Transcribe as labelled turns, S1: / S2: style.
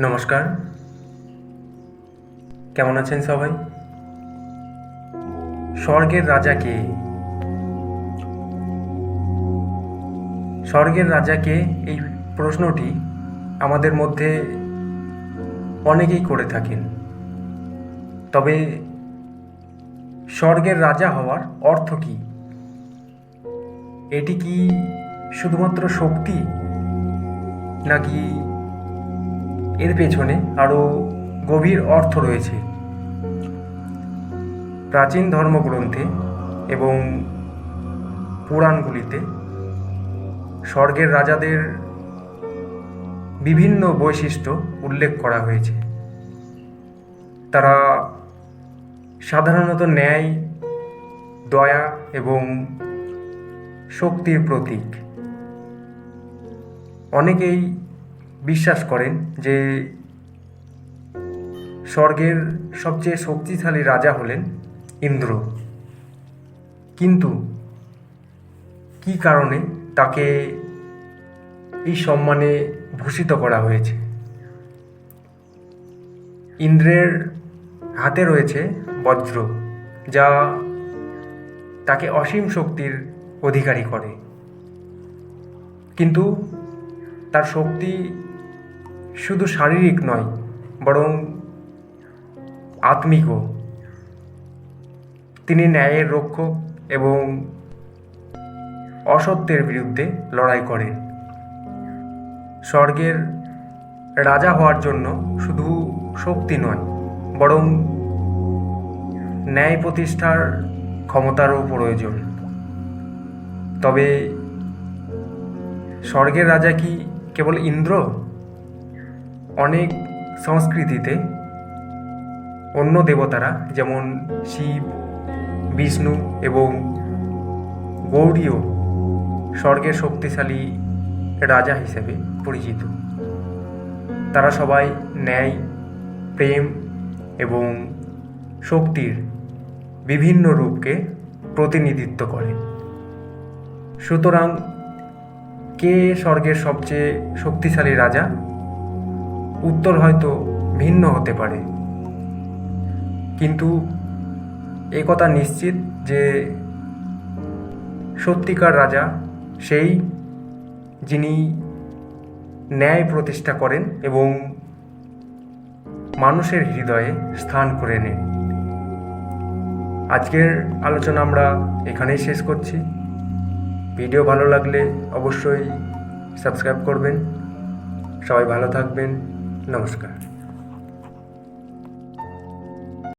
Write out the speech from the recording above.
S1: নমস্কার, কেমন আছেন সবাই? স্বর্গের রাজা কে? স্বর্গের রাজা কে, এই প্রশ্নটি আমাদের মধ্যে অনেকেই করে থাকেন। তবে স্বর্গের রাজা হওয়ার অর্থ কী? এটি কি শুধুমাত্র শক্তি, নাকি এর পেছনে আরও গভীর অর্থ রয়েছে? প্রাচীন ধর্মগ্রন্থে এবং পুরাণগুলিতে স্বর্গের রাজাদের বিভিন্ন বৈশিষ্ট্য উল্লেখ করা হয়েছে। তারা সাধারণত ন্যায়, দয়া এবং শক্তির প্রতীক। অনেকেই বিশ্বাস করেন যে স্বর্গের সবচেয়ে শক্তিশালী রাজা হলেন ইন্দ্র। কিন্তু কী কারণে তাকে এই সম্মানে ভূষিত করা হয়েছে? ইন্দ্রের হাতে রয়েছে বজ্র, যা তাকে অসীম শক্তির অধিকারী করে। কিন্তু তার শক্তি শুধু শারীরিক নয়, বরং আত্মিকও। তিনি ন্যায়ের রক্ষক এবং অসত্যের বিরুদ্ধে লড়াই করেন। স্বর্গের রাজা হওয়ার জন্য শুধু শক্তি নয়, বরং ন্যায় প্রতিষ্ঠার ক্ষমতারও প্রয়োজন। তবে স্বর্গের রাজা কি কেবল ইন্দ্র? অনেক সংস্কৃতিতে অন্য দেবতারা, যেমন শিব, বিষ্ণু এবং গৌড়ীয় স্বর্গের শক্তিশালী রাজা হিসেবে পরিচিত। তারা সবাই ন্যায়, প্রেম এবং শক্তির বিভিন্ন রূপকে প্রতিনিধিত্ব করে। সুতরাং কে স্বর্গের সবচেয়ে শক্তিশালী রাজা? উত্তর হয়তো ভিন্ন হতে পারে, কিন্তু একথা নিশ্চিত যে সত্যিকার রাজা সেই, যিনি ন্যায় প্রতিষ্ঠা করেন এবং মানুষের হৃদয়ে স্থান করে নেন। আজকের আলোচনা আমরা এখানেই শেষ করছি। ভিডিও ভালো লাগলে অবশ্যই সাবস্ক্রাইব করবেন। সবাই ভালো থাকবেন। নমস্কার।